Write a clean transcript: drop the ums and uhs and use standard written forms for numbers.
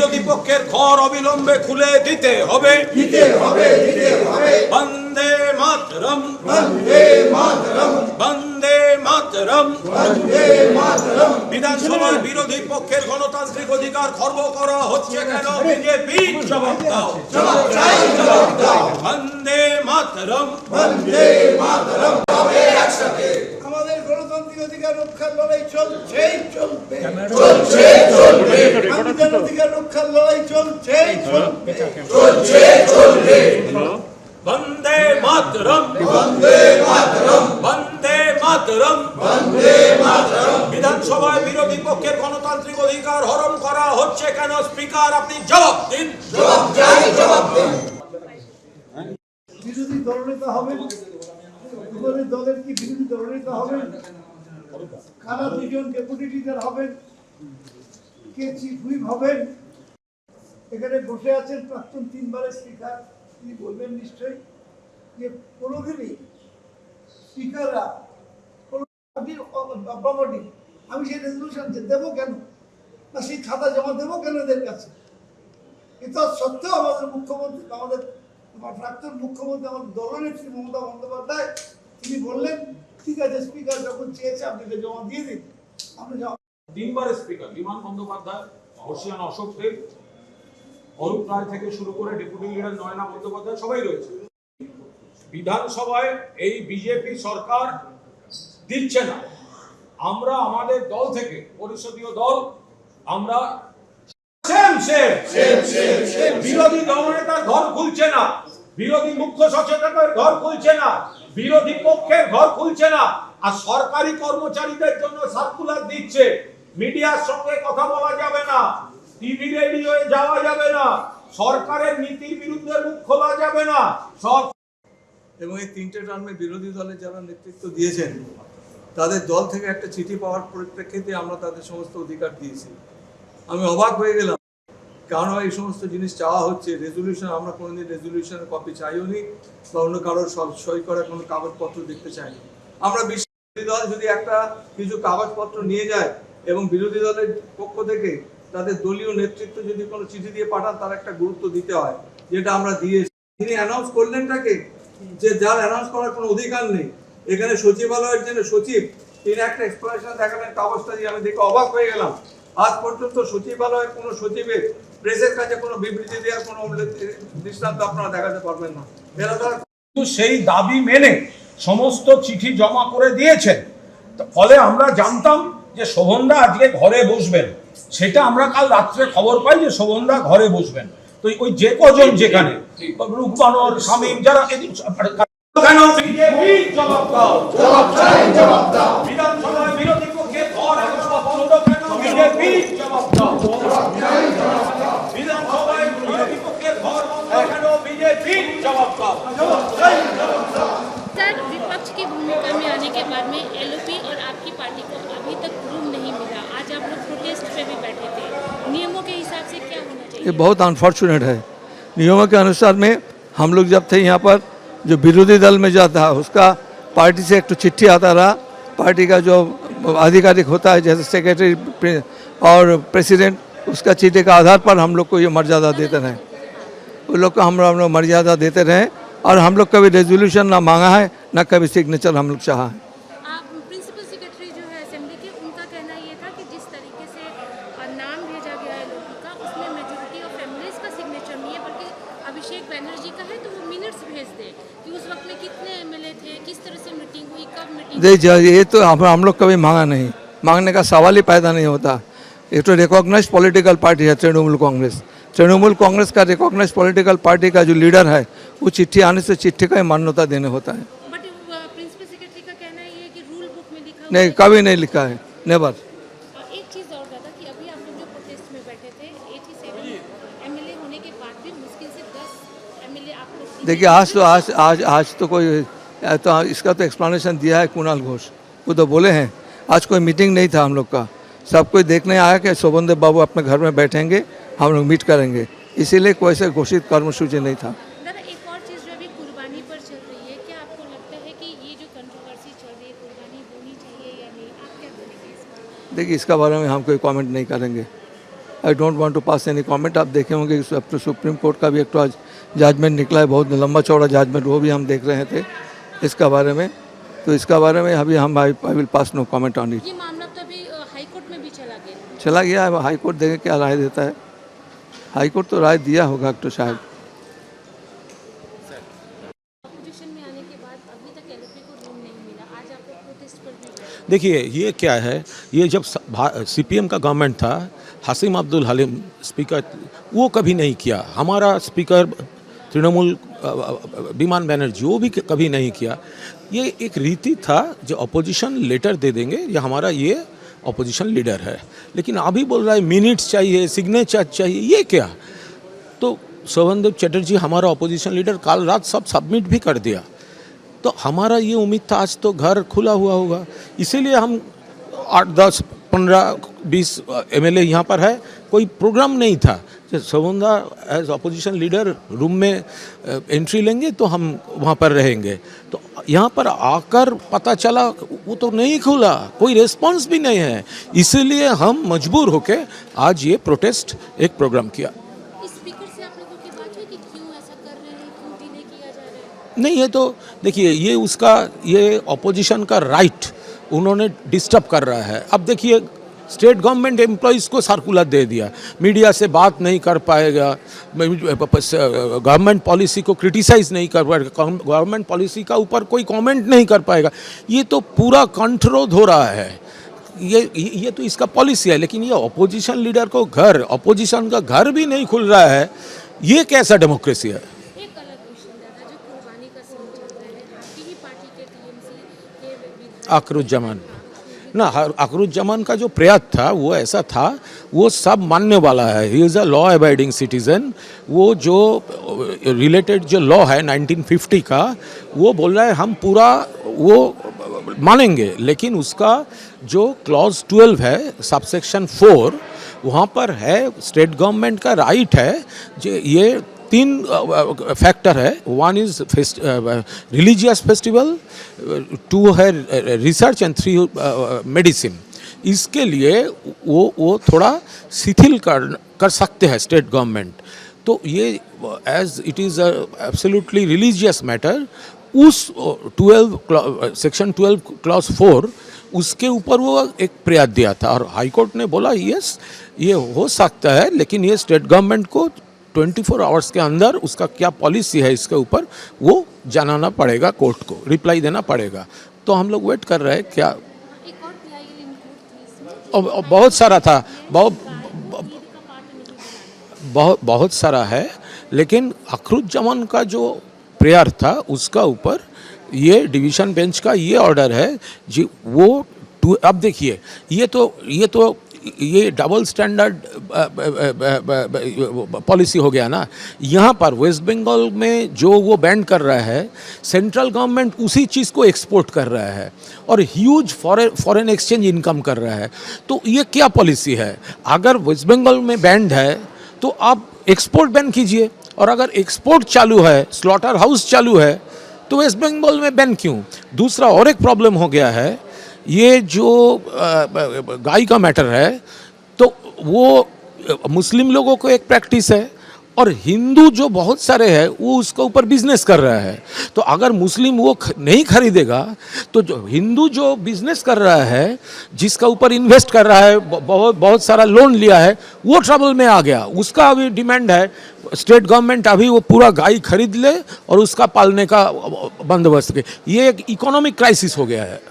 বিরোধী পক্ষের ঘর অবিলম্বে খুলে দিতে হবে। বন্দে মাতরম, বন্দে মাতরম, বন্দে মাতরম, বন্দে মাতরম। বিধানসভার বিরোধী পক্ষের গণতান্ত্রিক অধিকার খর্ব করা হচ্ছে কেন? বিজেপি জবাব দাও, জবাব চাই, জবাব দাও। বন্দে মাতরম, বন্দে মাতরম। একসাথে আমাদের গণতান্ত্রিক অধিকার রক্ষার লড়াই চলছেই চলবে, চলছে চলবে। সংবিধান অধিকার রক্ষার লড়াই চলছেই চলবে, চলছে চলবে। বন্দে মাতরম, বন্দে মাতরম, বন্দে মাতরম, বন্দে মাতরম। বিধানসভায় বিরোধী পক্ষের গণতান্ত্রিক অধিকার হরণ করা হচ্ছে কেন? স্পিকার আপনি জবাব দিন, জবাব চাই, জবাব দিন। বিরোধী দলনেতা হবেন, বিরোধী দলের কি বিরোধী দলনেতা হবেন, কারা দুজন ডেপুটি লিডার হবেন, কে চিফ হুইপ হবেন। এখানে বসে আছেন প্রাক্তন 3 বারের স্পিকার, তিনি বলবেন নিশ্চয়ই যে কোনোদিনই স্পিকাররা আমি সেই রেজলিউশন দেবো কেন, না সেই খাতা জমা দেবো কেন এদের কাছে? এটা সত্ত্বেও আমাদের মুখ্যমন্ত্রী, আমাদের প্রাক্তন মুখ্যমন্ত্রী, আমাদের দলনেত্রী মমতা বন্দ্যোপাধ্যায়, তিনি বললেন ঠিক আছে স্পিকার যখন চেয়েছে আপনাকে জমা দিয়ে দিন। আমরা 3 বারের স্পিকার বিমান বন্দ্যোপাধ্যায়, বর্ষিয়ান অশোক দেব, অরূপ রায় থেকে শুরু করে ডেপুটি লিডার নয়না বন্দ্যোপাধ্যায় সবাই রয়েছে। বিধানসভায় এই বিজেপি সরকার দিচ্ছে না। আমরা আমাদের দল থেকে, পরিষদীয় দল, আমরা বিরোধী দলনেতার ঘর খুলছে না, বিরোধী মুখ্য সচেতকের ঘর খুলছে না, বিরোধী পক্ষের ঘর খুলছে না, আর সরকারি কর্মচারীদের জন্য সার্কুলার দিচ্ছে। মিডিয়ার সঙ্গে কথা বলা যাবে না, টিভি রেডিওয়ে যাওয়া যাবে না, সরকারের নীতির বিরুদ্ধে মুখ খোলা যাবে না। সব এবং এই 3টে টার্মে বিরোধী দলের যারা নেতৃত্ব দিয়েছেন তাদের দল থেকে একটা চিঠি পাওয়ার পরিপ্রেক্ষিতে আমরা তাদের সমস্ত অধিকার দিয়েছি। আমি অবাক হয়ে গেলাম, কারণ এই সমস্ত জিনিস চাওয়া হচ্ছে। রেজলিউশন, আমরা কোনোদিন রেজলিউশনের কপি চাইও নি বা অন্য কারোর সই করা কোনো কাগজপত্র দেখতে চাইনি। আমরা বিরোধী দল যদি একটা কিছু কাগজপত্র নিয়ে যায় এবং বিরোধী দলের পক্ষ থেকে তাদের দলীয় নেতৃত্ব যদি কোনো চিঠি দিয়ে পাঠান, তার একটা গুরুত্ব দিতে হয়, যেটা আমরা দিয়েছি। তিনি অ্যানাউন্স করলেনটাকে যে যার অ্যানাউন্স করার কোনো অধিকার নেই। এখানে সচিবালয়ের জন্য সচিব, তিনি একটা এক্সপ্লেনেশন দেখালেন কাগজটা দিয়ে, আমি দেখে অবাক হয়ে গেলাম। আজ পর্যন্ত সচিবালয়ের কোনো সচিবের প্রেসের কাছে কোনো বিবৃতি দেওয়ার কোনো দৃষ্টান্ত আপনারা দেখাতে পারবেন না। সেই দাবি মেনে সমস্ত চিঠি জমা করে দিয়েছেন। ফলে আমরা জানতাম যে শোভনদা আজকে ঘরে বসবেন, সেটা আমরা কাল রাত্রে খবর পাই যে শোভনদা ঘরে বসবেন। তো ওই যে কজন যেখানে রূপবানর, শামীম, যারা জবাব দাও, জবাব চাই, জবাব দাও। বিধানসভায় বিরোধী পক্ষের ঘর বন্ধ কেন? বিজেপি জবাব দাও, জবাব চাই, জবাব দাও। বিধানসভায় বিরোধী পক্ষের ঘর বন্ধ কেন? বিজেপি জবাব দাও, জবাব চাই, জবাব দাও। सर, विपक्ष की भूमिका में आने के बाद में एलओपी और आपकी पार्टी को अभी तक रूम नहीं मिला। आज आप लोग प्रोटेस्ट पे भी बैठे थे, नियमों के हिसाब से क्या होना चाहिए? ये बहुत अनफॉर्चुनेट है। नियमों के अनुसार में हम लोग जब थे यहाँ पर, जो विरोधी दल में जो था उसका पार्टी से एक तो चिट्ठी आता रहा, पार्टी का जो आधिकारिक होता है जैसे सेक्रेटरी और प्रेसिडेंट, उसका चिट्ठी का आधार पर हम लोग को ये मर्यादा देते रहे। उन लोग को हम लोग मर्यादा देते रहे और हम लोग कभी रेजोल्यूशन ना मांगा है ना कभी सिग्नेचर हम लोग चाहा है। आप प्रिंसिपल सेक्रेटरी जो है असेंबली के, उनका कहना ये था कि जिस तरीके से नाम भेजा गया है लोगों का, उसमें मेजोरिटी ऑफ फैमिलीज का सिग्नेचर नहीं है, बल्कि अभिषेक बनर्जी का है, तो वो मिनट्स भेज दे कि उस वक्त में कितने एमएलए थे, किस तरह से मीटिंग हुई, कब मीटिंग। ये तो हम लोग कभी मांगा नहीं, मांगने का सवाल ही पैदा नहीं होता। ये तो रिकॉग्नाइज पॉलिटिकल पार्टी है तृणमूल कांग्रेस। तृणमूल कांग्रेस का रिकॉग्नाइज पॉलिटिकल पार्टी का जो लीडर है, वो चिट्ठी आने से चिट्ठी का ही मान्यता देने होता है। बट प्रिंसिपल सेक्रेटरी का कहना ये है कि रूल बुक में लिखा नहीं, कभी नहीं लिखा है, नेवर। एक चीज़ और दादा कि अभी आप लोग जो प्रोटेस्ट में बैठे थे, 87 एमएलए होने के बाद भी मुश्किल से 10 एमएलए आप लोग। देखिए आज तो कोई तो इसका तो एक्सप्लेनेशन दिया है कुणाल घोष, वो तो बोले हैं आज कोई मीटिंग नहीं था हम लोग का, सब कोई देखने आया कि शोभनदेव बाबू अपने घर में बैठेंगे, हम लोग मीट करेंगे, इसीलिए कोई से घोषित कर्मसूची नहीं था। दादा एक और चीज़ जो अभी कुर्बानी पर चल रही है, क्या आपको लगता है कि ये जो कंट्रोवर्सी चल रही है, कुर्बानी होनी चाहिए या नहीं? आप क्या बोलेंगे इस पर? देखिए इसका बारे में हम कोई कमेंट नहीं करेंगे। I don't want to pass any comment. आप देखे होंगे कि अब तो सुप्रीम कोर्ट का भी एक तो आज जजमेंट निकला है, बहुत लंबा चौड़ा जजमेंट, वो भी हम देख रहे थे इसका बारे में। तो इसका बारे में अभी हम I will pass no comment on it. ये मामला तो अभी हाई कोर्ट में भी चला गया है, हाई कोर्ट देखे क्या राय देता है। हाई कोर्ट तो राय दिया होगा तो शायद। अपोजिशन में आने के बाद अभी तक एलएलपी को रूम नहीं मिला, आज आप लोग प्रोटेस्ट पर भी गए। देखिए ये क्या है, ये जब सीपीएम का गवर्नमेंट था, हसीम अब्दुल हलीम स्पीकर, वो कभी नहीं किया। हमारा स्पीकर तृणमूल विमान बनर्जी, वो भी कभी नहीं किया। ये एक रीति था जो अपोजिशन लेटर दे देंगे, ये हमारा ये अपोजिशन लीडर है। लेकिन अभी बोल रहा है मिनट्स चाहिए, सिग्नेचर चाहिए, ये क्या? तो शोभनदेव चटर्जी हमारा अपोजिशन लीडर कल रात सब सबमिट भी कर दिया। तो हमारा ये उम्मीद था आज तो घर खुला हुआ होगा, इसीलिए हम 8, 10, 15, 20 एमएलए यहाँ पर है। कोई प्रोग्राम नहीं था। शोभनदा एज अपोजिशन लीडर रूम में एंट्री लेंगे तो हम वहाँ पर रहेंगे। तो यहाँ पर आकर पता चला वो तो नहीं खुला, कोई रिस्पांस भी नहीं है, इसीलिए हम मजबूर होके आज ये प्रोटेस्ट एक प्रोग्राम किया। स्पीकर से आप लोगों की बात हुई कि क्यों ऐसा कर रहे हैं, क्यों डिले किया जा रहा है? नहीं, ये तो देखिए ये उसका ये अपोजिशन का राइट उन्होंने डिस्टर्ब कर रहा है। अब देखिए स्टेट गवर्नमेंट एम्प्लॉइज़ को सर्कुलर दे दिया, मीडिया से बात नहीं कर पाएगा, गवर्नमेंट पॉलिसी को क्रिटिसाइज़ नहीं कर पाएगा, गवर्नमेंट पॉलिसी का ऊपर कोई कमेंट नहीं कर पाएगा। ये तो पूरा कंठरोध हो रहा है। ये तो इसका पॉलिसी है। लेकिन ये अपोजिशन लीडर को घर, अपोजिशन का घर भी नहीं खुल रहा है, ये कैसा डेमोक्रेसी है? एक अलग क्वेश्चन था जो कुर्बानी का सीन चल रहा है, आपकी ही पार्टी के टीएमसी के विधायक अकरुज्जमान ना, अकरुज्जमान का जो प्रयास था वो ऐसा था, वो सब मानने वाला है। He is a law abiding citizen. वो जो रिलेटेड जो लॉ है 1950 का, वो बोल रहा है हम पूरा वो मानेंगे। लेकिन उसका जो क्लॉज 12 है सबसेक्शन 4, वहाँ पर है स्टेट गवर्नमेंट का राइट है। जो ये 3 फैक्टर है, 1 इज़ रिलीजियस फेस्टिवल, 2 है रिसर्च एंड 3 मेडिसिन। इसके लिए वो थोड़ा शिथिल कर सकते हैं स्टेट गवर्नमेंट। तो ये as it is absolutely religious matter, उस 12 क्लॉज 4 उसके ऊपर वो एक प्रयास दिया था और हाई कोर्ट ने बोला यस ये हो सकता है, लेकिन ये स्टेट गवर्नमेंट को 24 आवर्स के अंदर उसका क्या पॉलिसी है इसके ऊपर वो जनाना पड़ेगा, कोर्ट को रिप्लाई देना पड़ेगा। तो हम लोग वेट कर रहे हैं क्या। एक और PIL इंक्लूड थी इसमें, और बहुत सारा था, बहुत सारा है। लेकिन अकरुज्जमान का जो प्रेयर था उसका ऊपर ये डिवीज़न बेंच का ये ऑर्डर है जी। वो अब देखिए ये डबल स्टैंडर्ड पॉलिसी हो गया ना। यहाँ पर वेस्ट बंगाल में जो वो बैन कर रहा है, सेंट्रल गवर्नमेंट उसी चीज़ को एक्सपोर्ट कर रहा है और ह्यूज फॉरेन एक्सचेंज इनकम कर रहा है। तो ये क्या पॉलिसी है? अगर वेस्ट बंगाल में बैंड है तो आप एक्सपोर्ट बैन कीजिए, और अगर एक्सपोर्ट चालू है, स्लॉटर हाउस चालू है, तो वेस्ट बंगाल में बैन क्यों? दूसरा और एक प्रॉब्लम हो गया है, ये जो गाय का मैटर है, तो वो मुस्लिम लोगों को एक प्रैक्टिस है और हिंदू जो बहुत सारे हैं वो उसके ऊपर बिजनेस कर रहा है। तो अगर मुस्लिम वो नहीं खरीदेगा तो जो हिंदू जो बिजनेस कर रहा है, जिसका ऊपर इन्वेस्ट कर रहा है, बहुत सारा लोन लिया है, वो ट्रबल में आ गया। उसका अभी डिमांड है स्टेट गवर्नमेंट अभी वो पूरा गाय खरीद ले और उसका पालने का बंदोबस्त करे। ये एक इकोनॉमिक क्राइसिस हो गया है।